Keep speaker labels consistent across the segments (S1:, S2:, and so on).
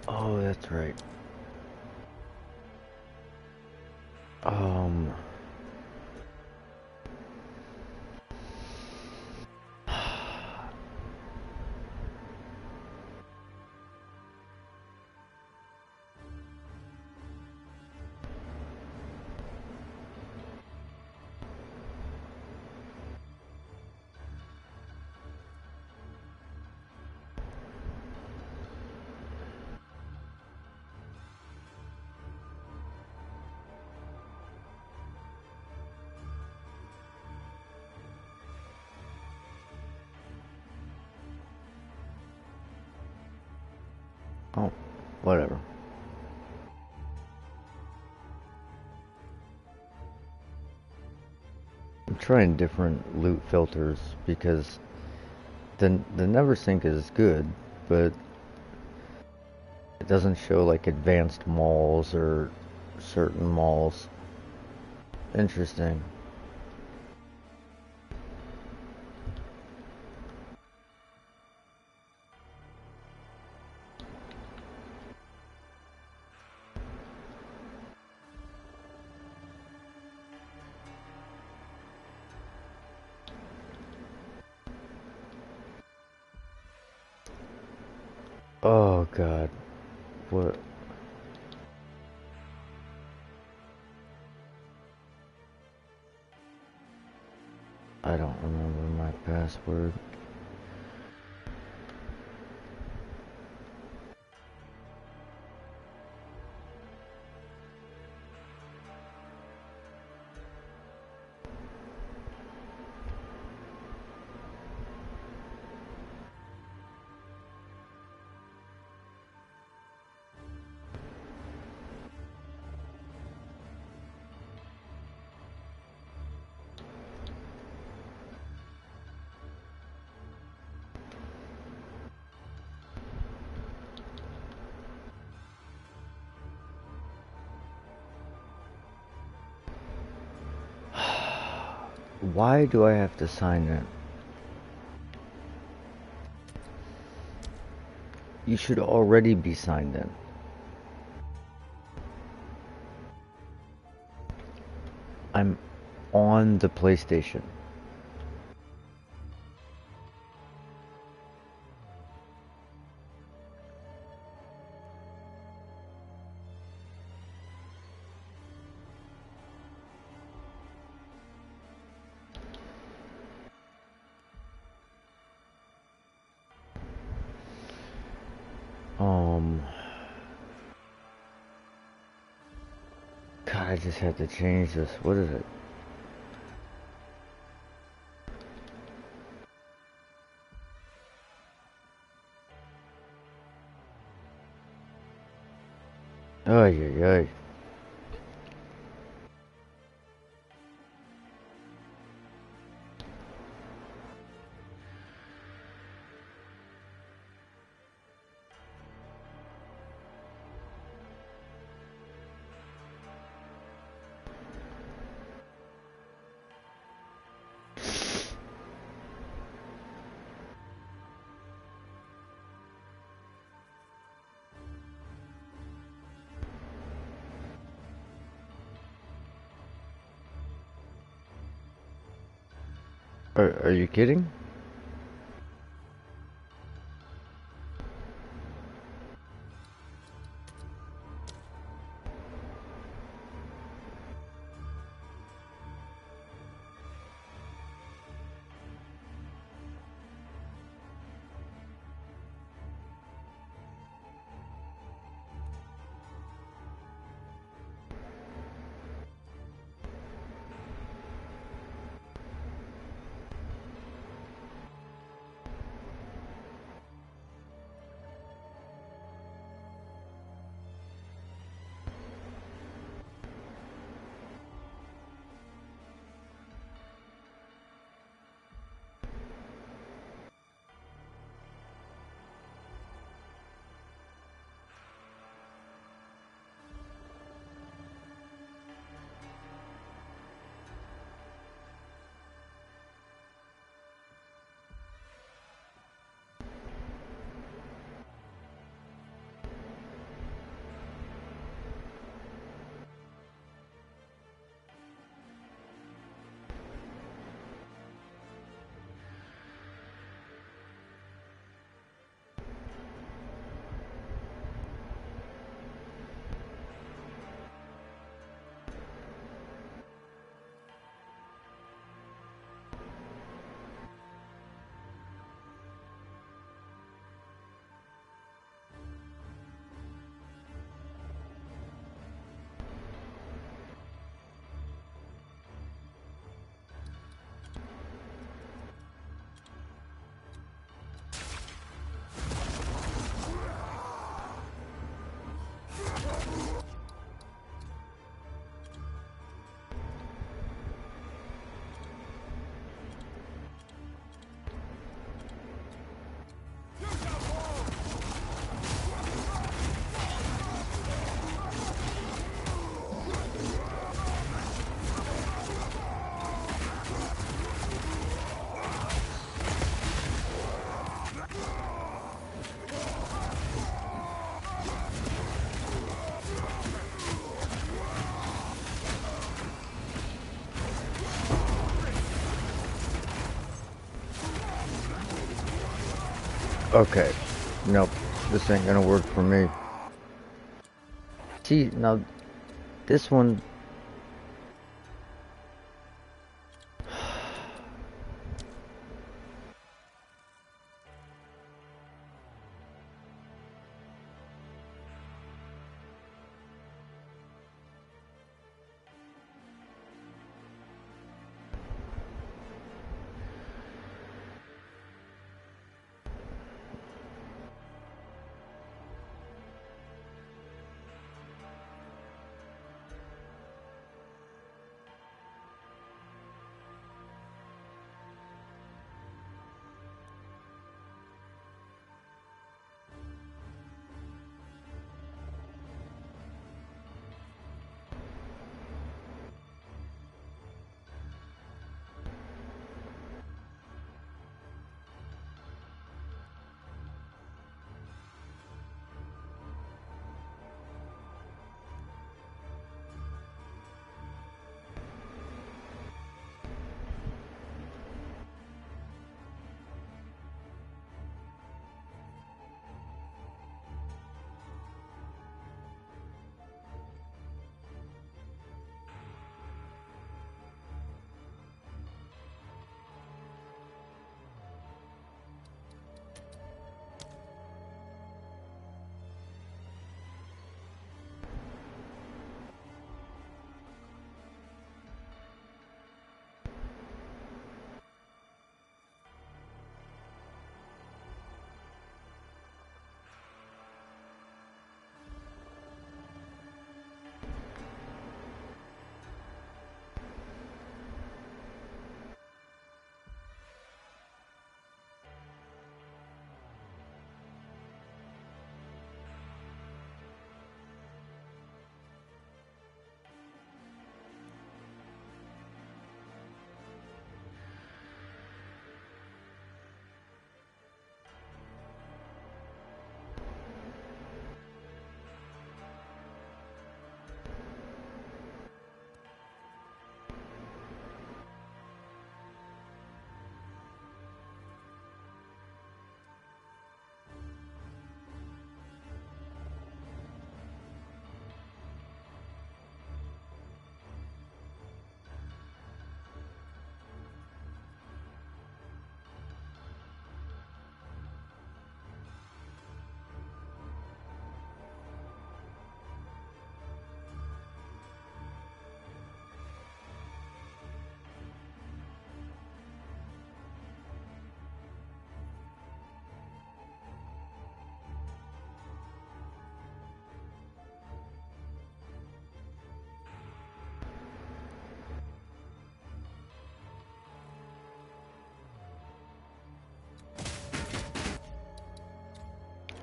S1: Oh, that's right. Um, oh, whatever. I'm trying different loot filters because the never sync is good, but it doesn't show like advanced malls or certain malls. Interesting. Oh god. What? I don't remember my password. Why do I have to sign in? You should already be signed in. I'm on the PlayStation. Um, God, I just had to change this. What is it? Ay, ay, ay. Are you kidding? Okay. Nope. This ain't gonna work for me. See, now, this one...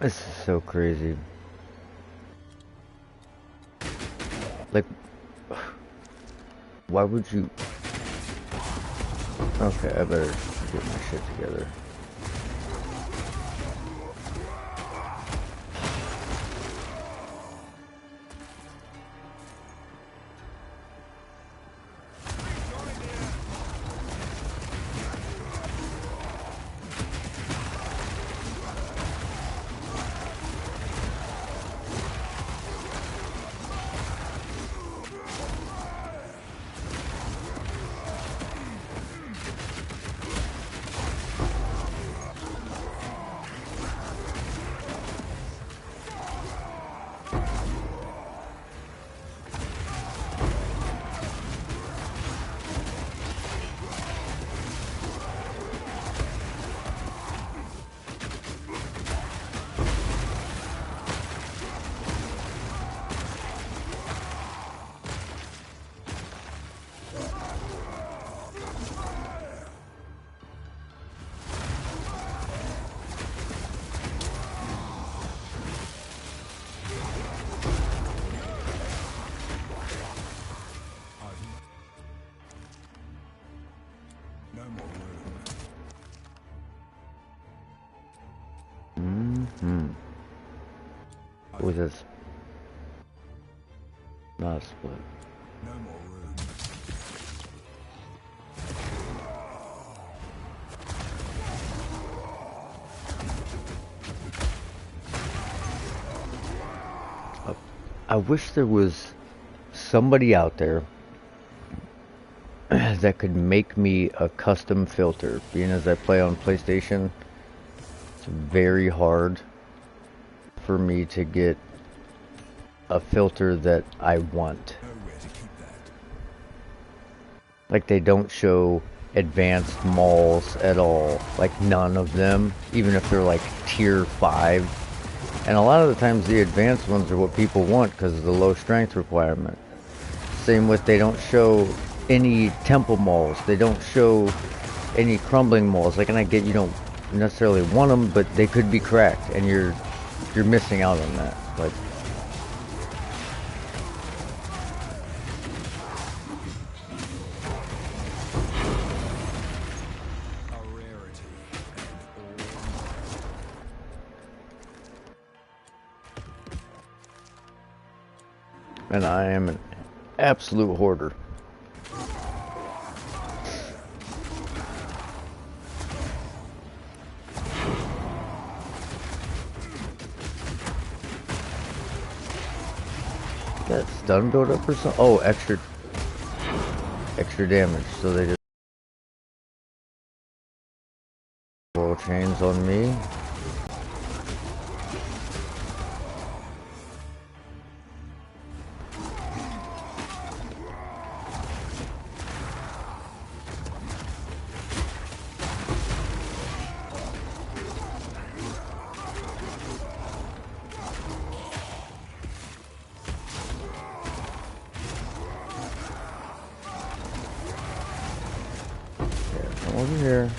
S1: This is so crazy. Like, why would you... Okay, I better get my shit together. With this, not a split.
S2: No more room.
S1: I wish there was somebody out there that could make me a custom filter. Being as I play on PlayStation, it's very hard for me to get a filter that I want. Like, they don't show advanced malls at all. Like, none of them, even if they're like tier 5. And a lot of the times the advanced ones are what people want because of the low strength requirement. Same with, they don't show any temple malls. They don't show any crumbling malls. Like, and I get you don't necessarily want them, but they could be cracked, and you're missing out on that. Like, and I am an absolute hoarder. That stun build up or something? Oh, extra damage. So they just roll chains on me. Over here.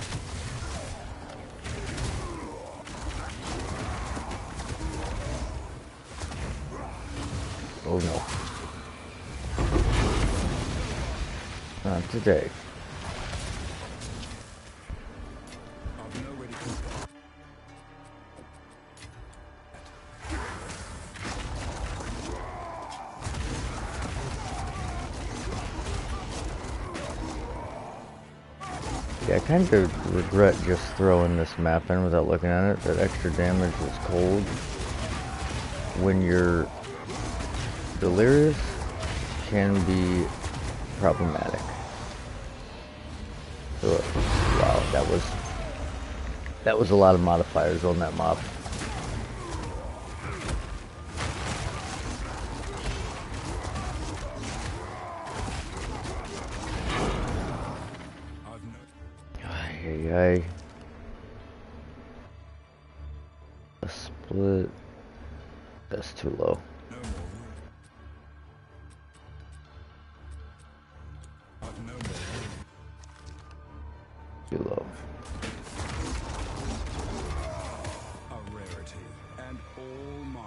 S1: Oh no. Not today. Yeah, I kind of regret just throwing this map in without looking at it. That extra damage is cold. When you're delirious, can be problematic. So, wow, that was a lot of modifiers on that mob. A split. That's too low. Too low.
S2: A rarity and all mine.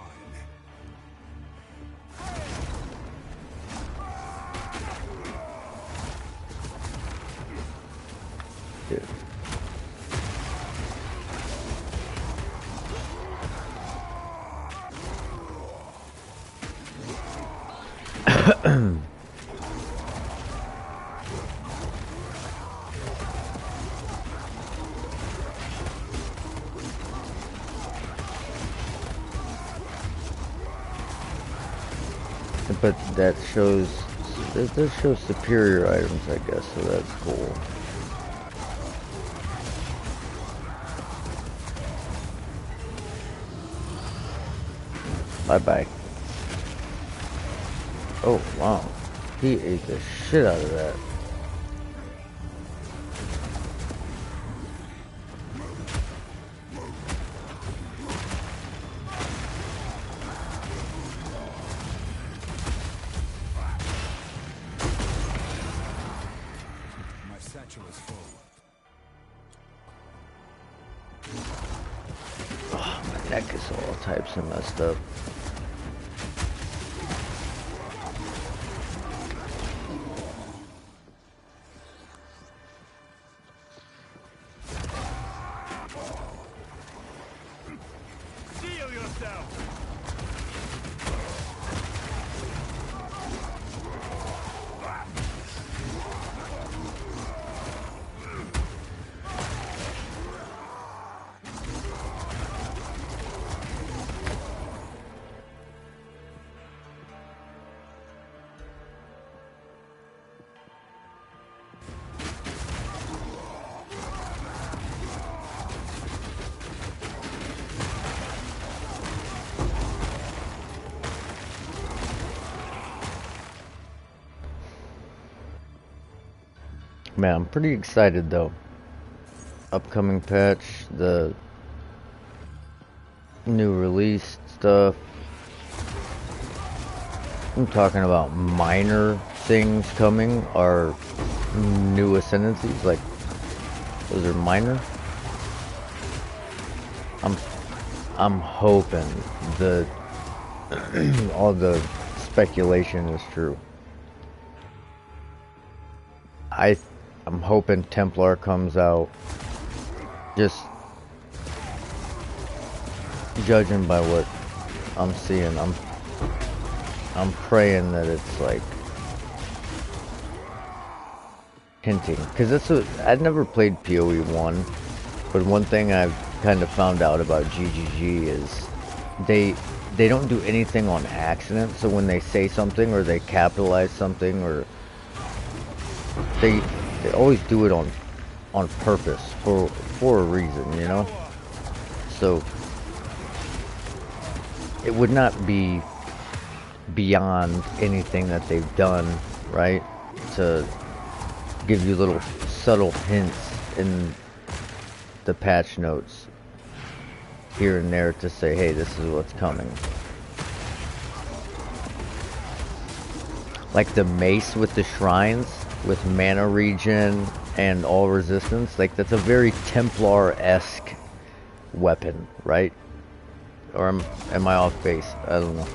S1: Dude. But that shows, it does show superior items, I guess, so that's cool. Bye-bye. Oh, wow. He ate the shit out of that.
S2: My satchel is full.
S1: Oh, my neck is all types of messed up.
S2: Seal yourself!
S1: Man, I'm pretty excited though. Upcoming patch, the new release stuff. I'm talking about minor things coming are new ascendancies, like those are minor. I'm hoping the all the speculation is true. I'm hoping Templar comes out. Just judging by what I'm seeing, I'm praying that it's like hinting, because I'd never played POE 1, but one thing I've kind of found out about GGG is they don't do anything on accident. So when they say something or they capitalize something, or they always do it on purpose for a reason, you know. So it would not be beyond anything that they've done, right, to give you little subtle hints in the patch notes here and there to say, hey, this is what's coming. Like the mace with the shrines, with mana regen and all resistance, like that's a very Templar-esque weapon, right? Or am I off base? I don't know.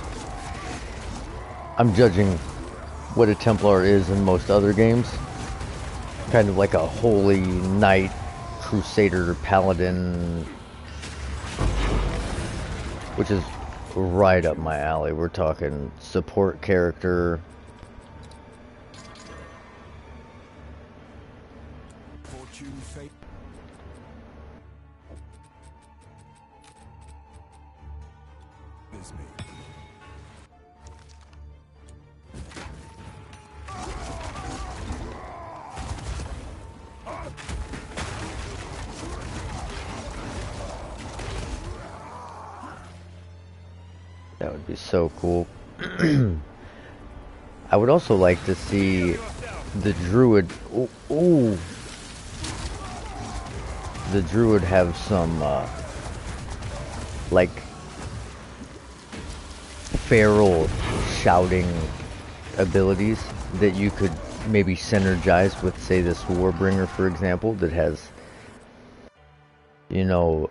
S1: I'm judging what a Templar is in most other games. Kind of like a holy knight, crusader, paladin, which is right up my alley. We're talking support character.
S2: Fortune, fate. Is me.
S1: That would be so cool. I would also like to see the druid. Ooh, the druid have some like feral shouting abilities that you could maybe synergize with, say, this Warbringer, for example, that has, you know,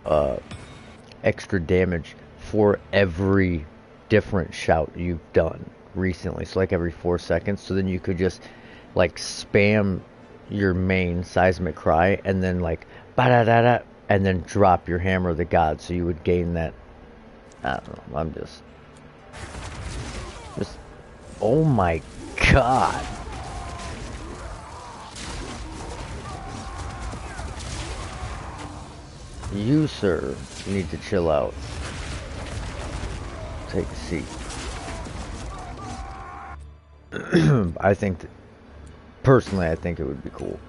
S1: extra damage for every different shout you've done recently. So like every 4 seconds. So then you could just like spam your main seismic cry and then like ba-da-da-da and then drop your hammer of the god, so you would gain that. I don't know, I'm just oh my god. You, sir, need to chill out. Take a seat. I think that, personally, I think it would be cool.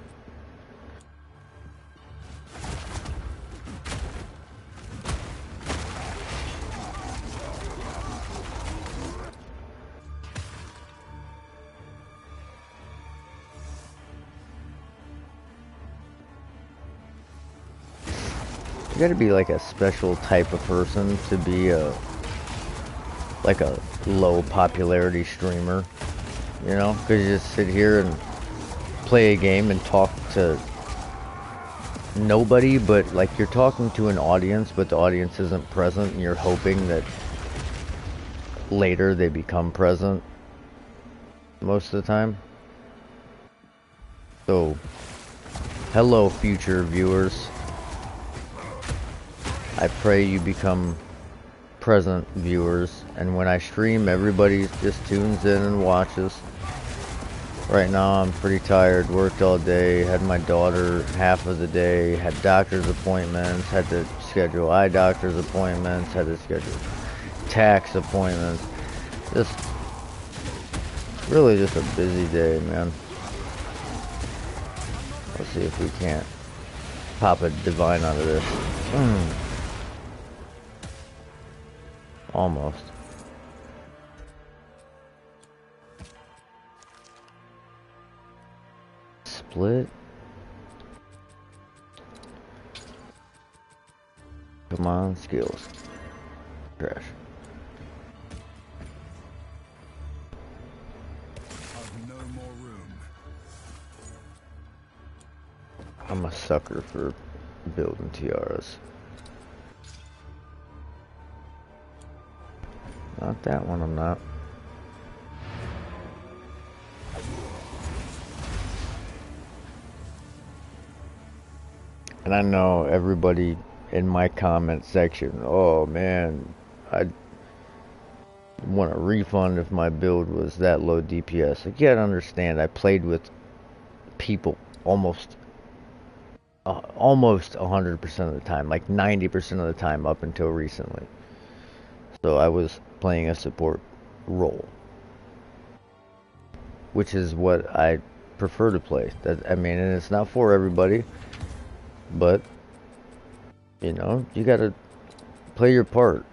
S1: You gotta be like a special type of person to be like a low popularity streamer, you know, because you just sit here and play a game and talk to nobody, but like you're talking to an audience, but the audience isn't present, and you're hoping that later they become present most of the time. So, hello future viewers. I pray you become present viewers, and when I stream, everybody just tunes in and watches. Right now I'm pretty tired, worked all day, had my daughter half of the day, had doctor's appointments, had to schedule eye doctor's appointments, had to schedule tax appointments. Just really just a busy day, man. Let's see if we can't pop a divine out of this. Almost. Split? Come on, skills. Trash.
S2: I've no more room.
S1: I'm a sucker for building tiaras. Not that one, I'm not. And I know everybody in my comment section, oh man, I want a refund if my build was that low DPS. I can't understand. I played with people almost 100% of the time, like 90% of the time up until recently. So I was playing a support role, which is what I prefer to play. That, I mean, and it's not for everybody, but you know, you gotta play your part.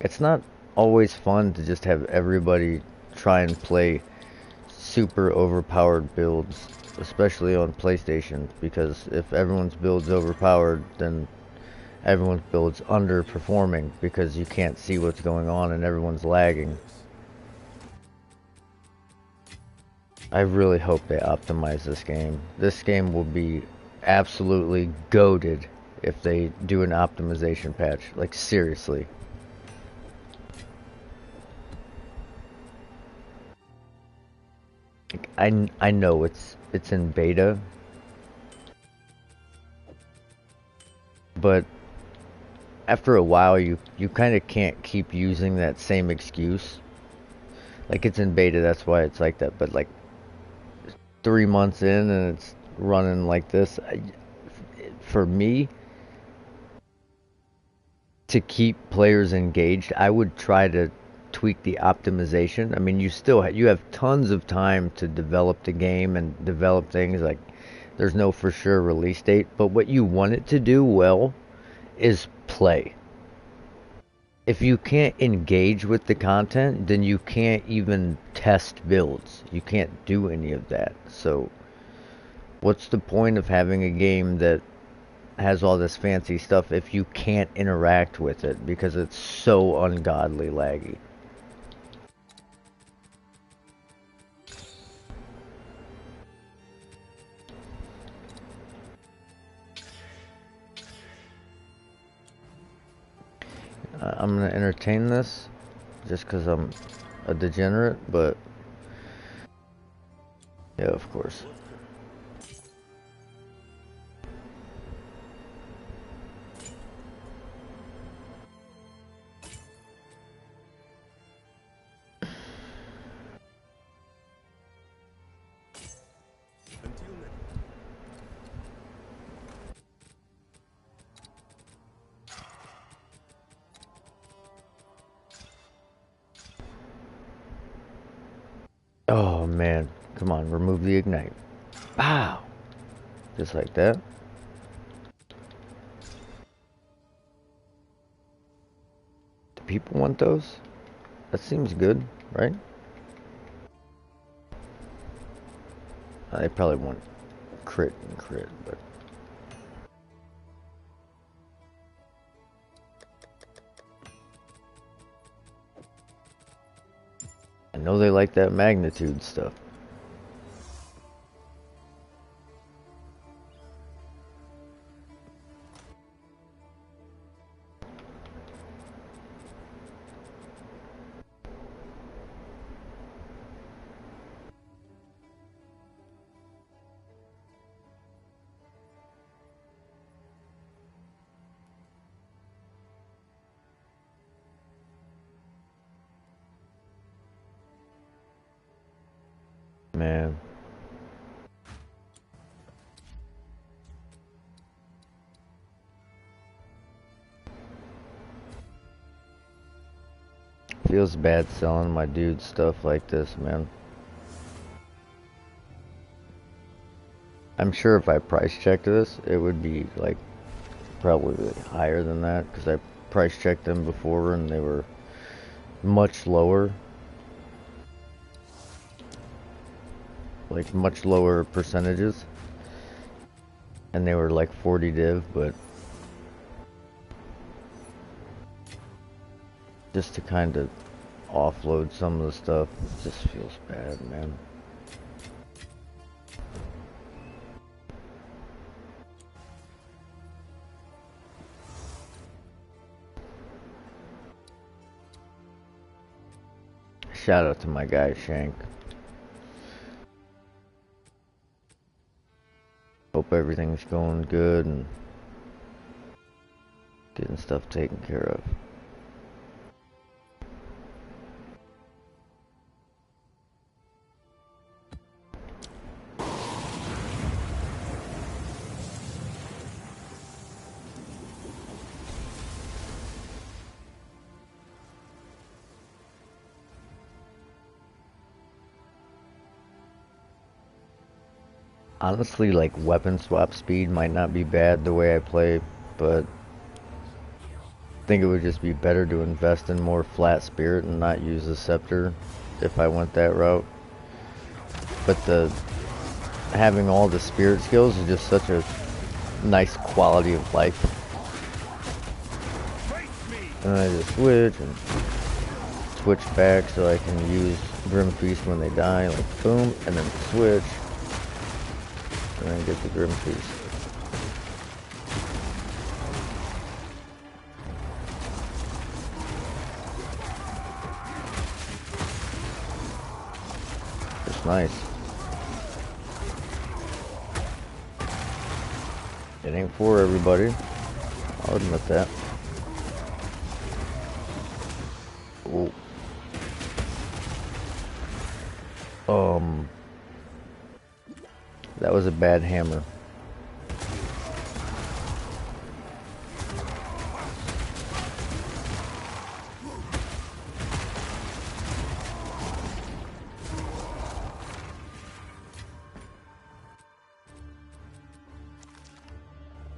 S1: It's not always fun to just have everybody try and play super overpowered builds, especially on PlayStation, because if everyone's build's overpowered, then everyone's build's underperforming because you can't see what's going on and everyone's lagging. I really hope they optimize this game. This game will be absolutely goated if they do an optimization patch. Like, seriously. I know it's in beta, but after a while you kind of can't keep using that same excuse. Like, it's in beta, that's why it's like that, but like 3 months in and it's running like this, for me to keep players engaged, I would try to tweak the optimization. I mean, you have tons of time to develop the game and develop things. Like, there's no for sure release date, but what you want it to do well is play. If you can't engage with the content, then you can't even test builds. You can't do any of that. So what's the point of having a game that has all this fancy stuff if you can't interact with it because it's so ungodly laggy? I'm gonna entertain this just because I'm a degenerate, but yeah, of course. Oh man, come on, remove the ignite. Wow, just like that. Do people want those? That seems good, right? They probably want crit and crit, but I know they like that magnitude stuff. Man. Feels bad selling my dude stuff like this, man. I'm sure if I price checked this, it would be like probably higher than that because I price checked them before and they were much lower. Like much lower percentages. And they were like 40 div, but just to kind of offload some of the stuff. It just feels bad, man. Shout out to my guy Shank. Hope everything's going good and getting stuff taken care of. Honestly, like, weapon swap speed might not be bad the way I play, but I think it would just be better to invest in more flat spirit and not use the scepter if I went that route. But having all the spirit skills is just such a nice quality of life. And I just switch and switch back so I can use Grim Feast when they die, like boom, and then switch. And then get the Grim Feast. It's nice. It ain't for everybody. I'll admit that. Ooh. That was a bad hammer.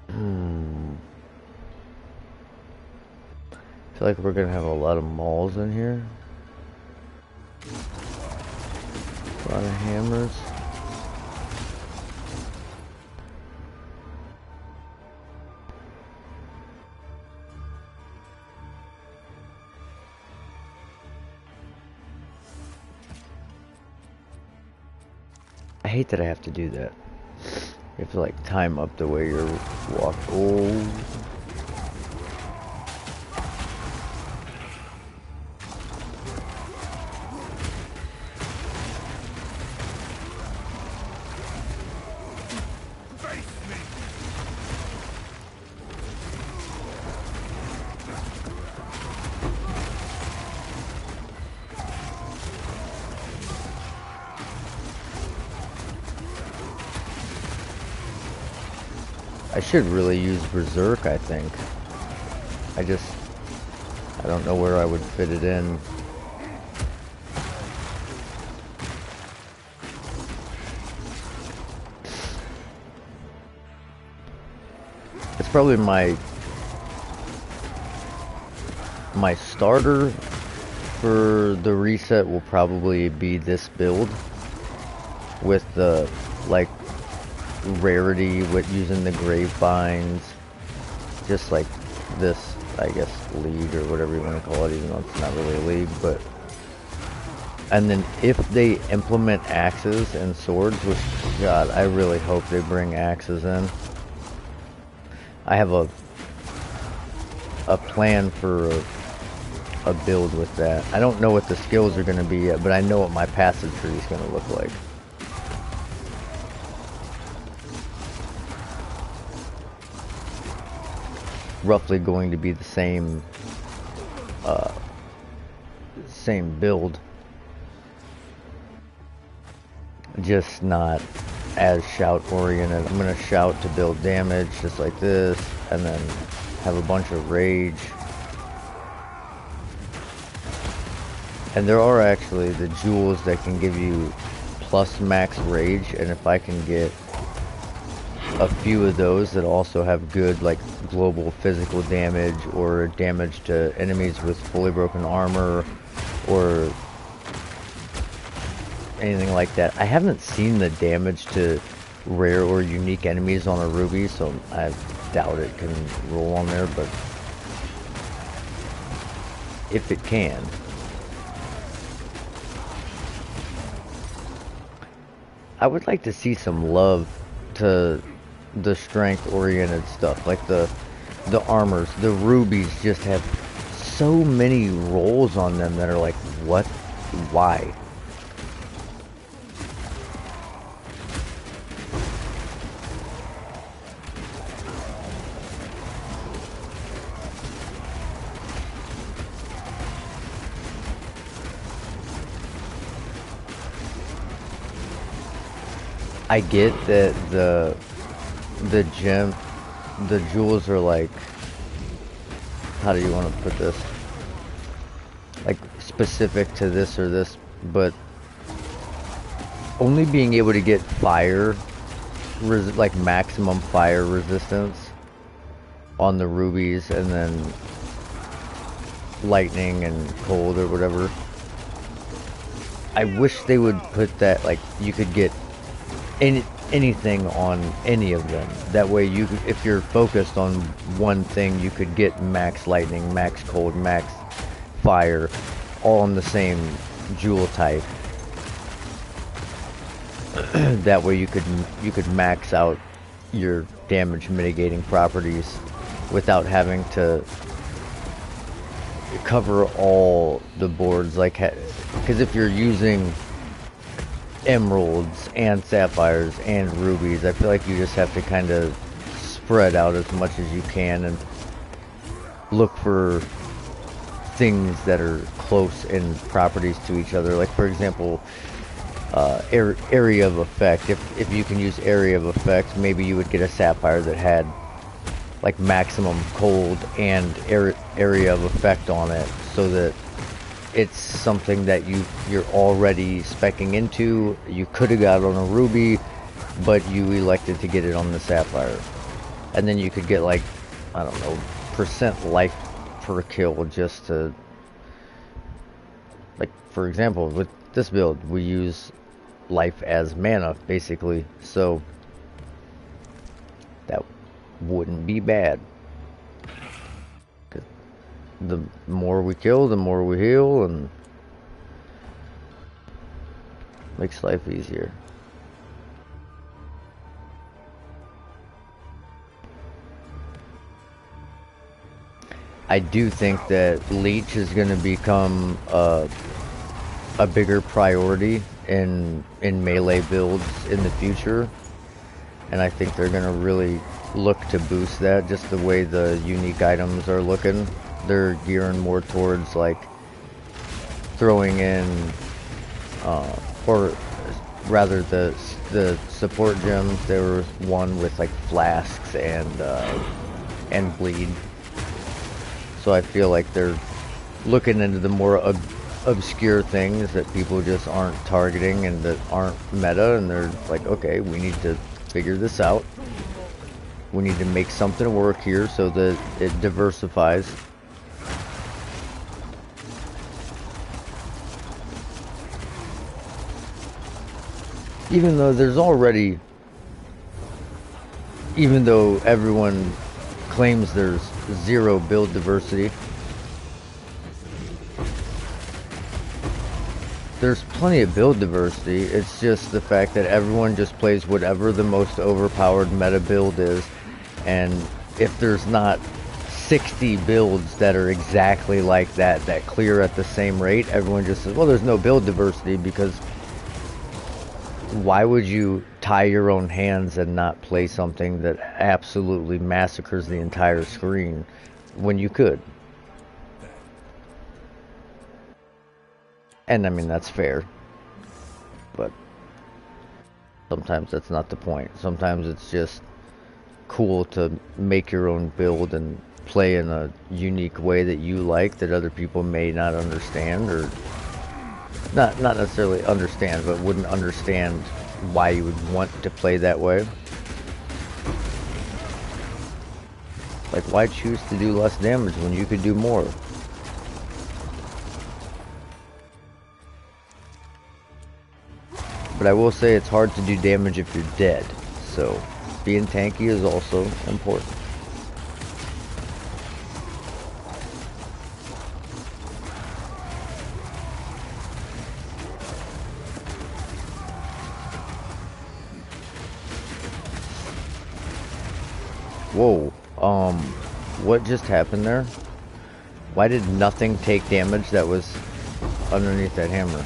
S1: I feel like we're gonna have a lot of mauls in here. A lot of hammers. I hate that I have to do that. You have to like time up the way you're walking. Oh. I should really use Berserk, I think. I don't know where I would fit it in. It's probably my starter for the reset will probably be this build with the like rarity with using the grave binds, just like this, I guess, league or whatever you want to call it, even though it's not really a league. But and then if they implement axes and swords, which God, I really hope they bring axes in. I have a plan for a build with that. I don't know what the skills are going to be yet, but I know what my passive tree is going to look like. Roughly going to be the same build, just not as shout oriented. I'm gonna shout to build damage just like this, and then have a bunch of rage. And there are actually the jewels that can give you plus max rage, and if I can get a few of those that also have good like global physical damage or damage to enemies with fully broken armor or anything like that. I haven't seen the damage to rare or unique enemies on a ruby, so I doubt it can roll on there, but if it can. I would like to see some love to the strength-oriented stuff, like the armors. The rubies just have so many rolls on them that are like, what? Why? I get that the jewels are like, how do you want to put this? Like specific to this or this, but only being able to get fire, like maximum fire resistance on the rubies, and then lightning and cold or whatever. I wish they would put that, like, you could get anything on any of them. That way, if you're focused on one thing, you could get max lightning, max cold, max fire, all in the same jewel type. That way, you could max out your damage mitigating properties without having to cover all the boards. Like, because if you're using emeralds and sapphires and rubies, I feel like you just have to kind of spread out as much as you can and look for things that are close in properties to each other. Like, for example, area of effect. If you can use area of effect, maybe you would get a sapphire that had like maximum cold and area of effect on it, so that it's something that you're already speccing into. You could have got it on a ruby, but you elected to get it on the sapphire. And then you could get, like, I don't know, % life per kill, just to, like, for example, with this build, we use life as mana, basically. So that wouldn't be bad. The more we kill, the more we heal, and makes life easier. I do think that Leech is going to become a bigger priority in melee builds in the future, and I think they're going to really look to boost that, just the way the unique items are looking. They're gearing more towards, like, throwing in, or rather the support gems. There was one with, like, flasks and bleed. So I feel like they're looking into the more obscure things that people just aren't targeting and that aren't meta, and they're like, okay, we need to figure this out. We need to make something work here so that it diversifies. Even though there's already, even though everyone claims there's zero build diversity, there's plenty of build diversity. It's just the fact that everyone just plays whatever the most overpowered meta build is, and if there's not 60 builds that are exactly like that clear at the same rate, everyone just says, well, there's no build diversity, because why would you tie your own hands and not play something that absolutely massacres the entire screen when you could? And I mean, that's fair, but sometimes that's not the point. Sometimes it's just cool to make your own build and play in a unique way that you like, that other people may not understand, or not necessarily understand, but wouldn't understand why you would want to play that way. Like, why choose to do less damage when you could do more? But I will say it's hard to do damage if you're dead, so being tanky is also important. Whoa. What just happened there? Why did nothing take damage that was underneath that hammer?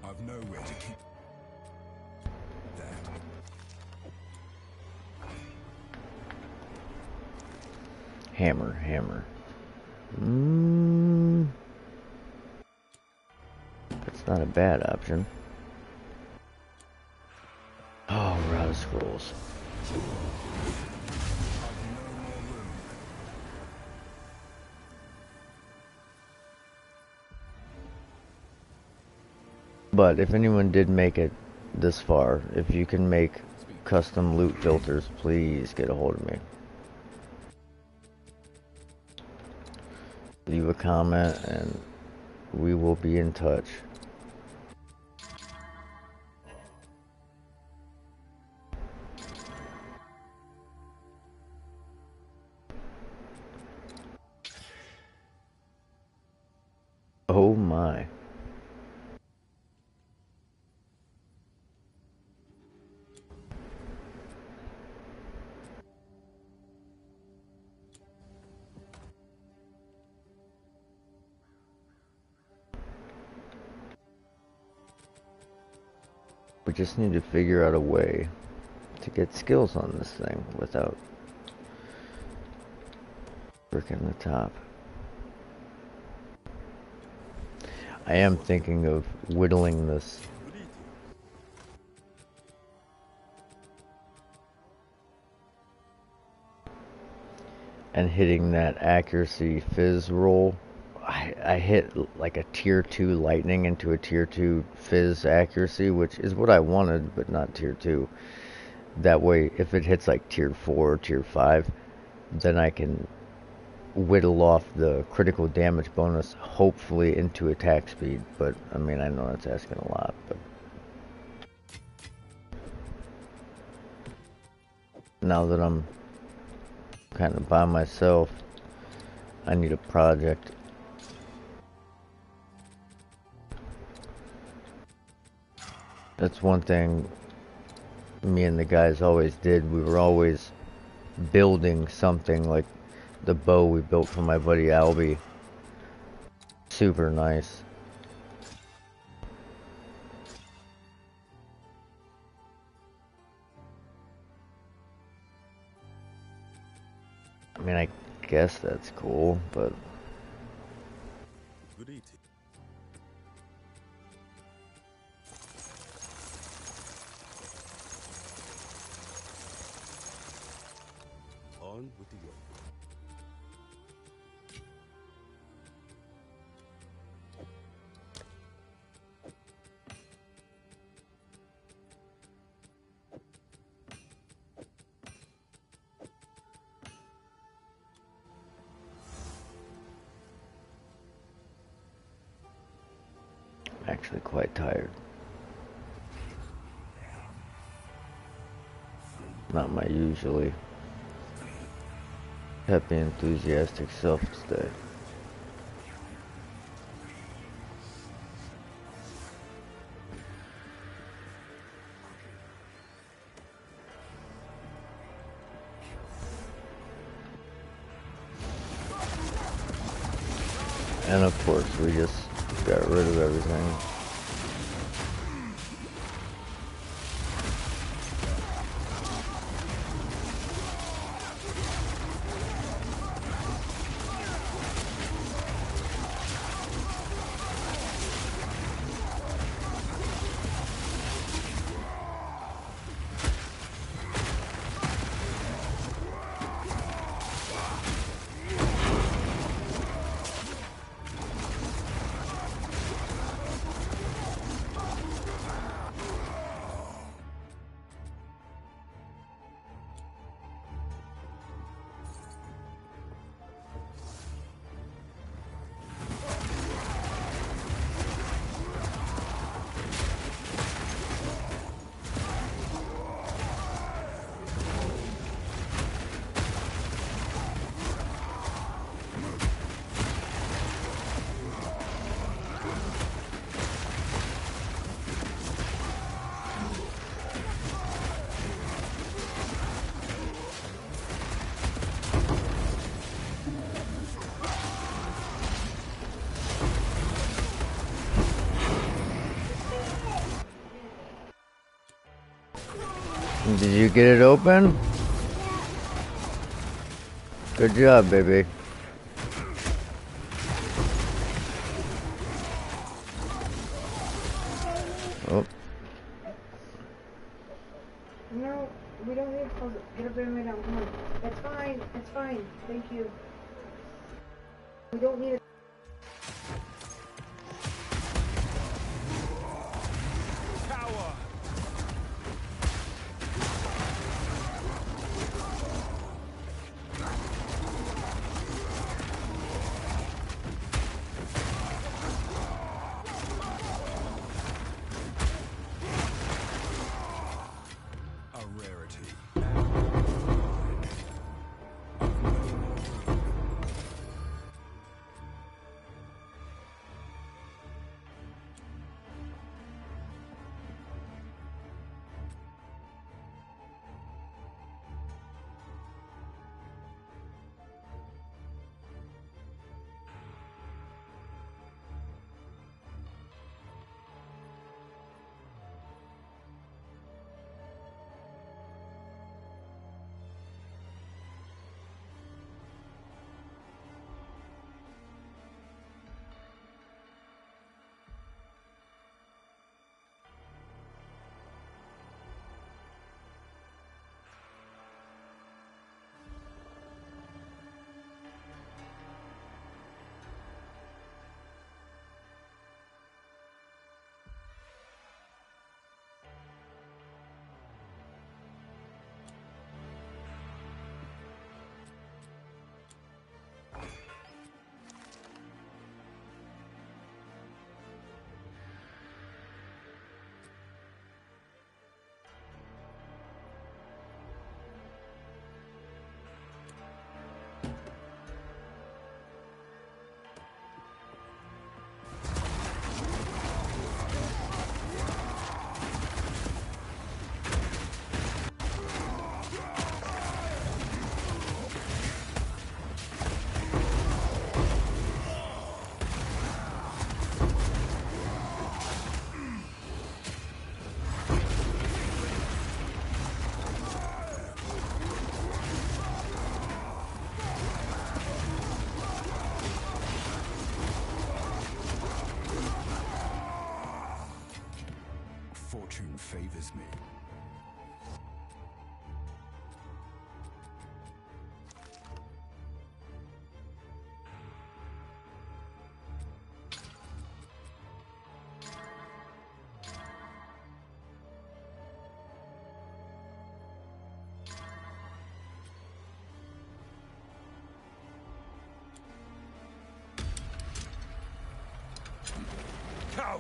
S2: I've nowhere to keep that.
S1: Hammer. That's not a bad option. Oh, Rod of Scrolls. But if anyone did make it this far, if you can make custom loot filters, please get a hold of me. Leave a comment and we will be in touch. Oh my. We just need to figure out a way to get skills on this thing without breaking the top. I am thinking of whittling this and hitting that accuracy fizz roll. I hit like a tier 2 lightning into a tier 2 fizz accuracy, which is what I wanted, but not tier 2. That way, if it hits like tier 4 or tier 5, then I can whittle off the critical damage bonus, hopefully into attack speed. But, I mean, I know that's asking a lot, but now that I'm kind of by myself, I need a project. That's one thing me and the guys always did. We were always building something, like the bow we built for my buddy Albie. Super nice. I mean, I guess that's cool, but
S2: Good eating. On with the work.
S1: I'm actually quite tired. Not my usually happy, enthusiastic self today. And of course, we just got rid of everything. Did you get it open? Good job, baby. Oh.
S3: No, we don't need to get up there right now. Come on. That's fine. It's fine. Thank you. We don't need it.
S2: Power. A rarity. Fortune favors me. Power.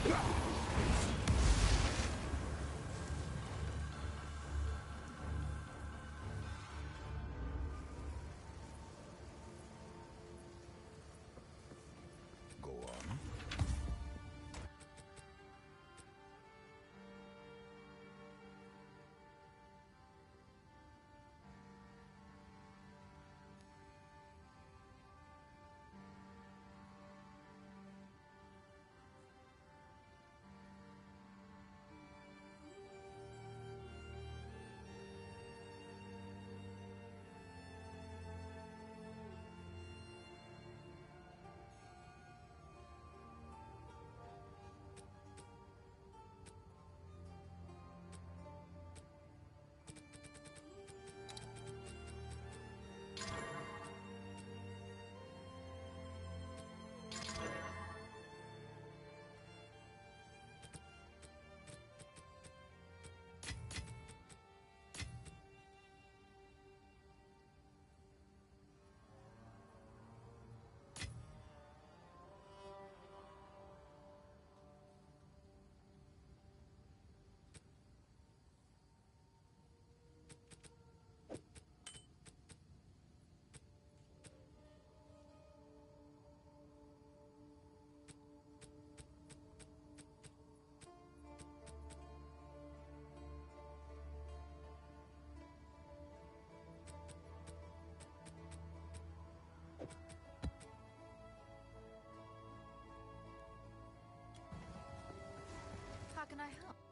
S2: Go on.
S4: How can I help?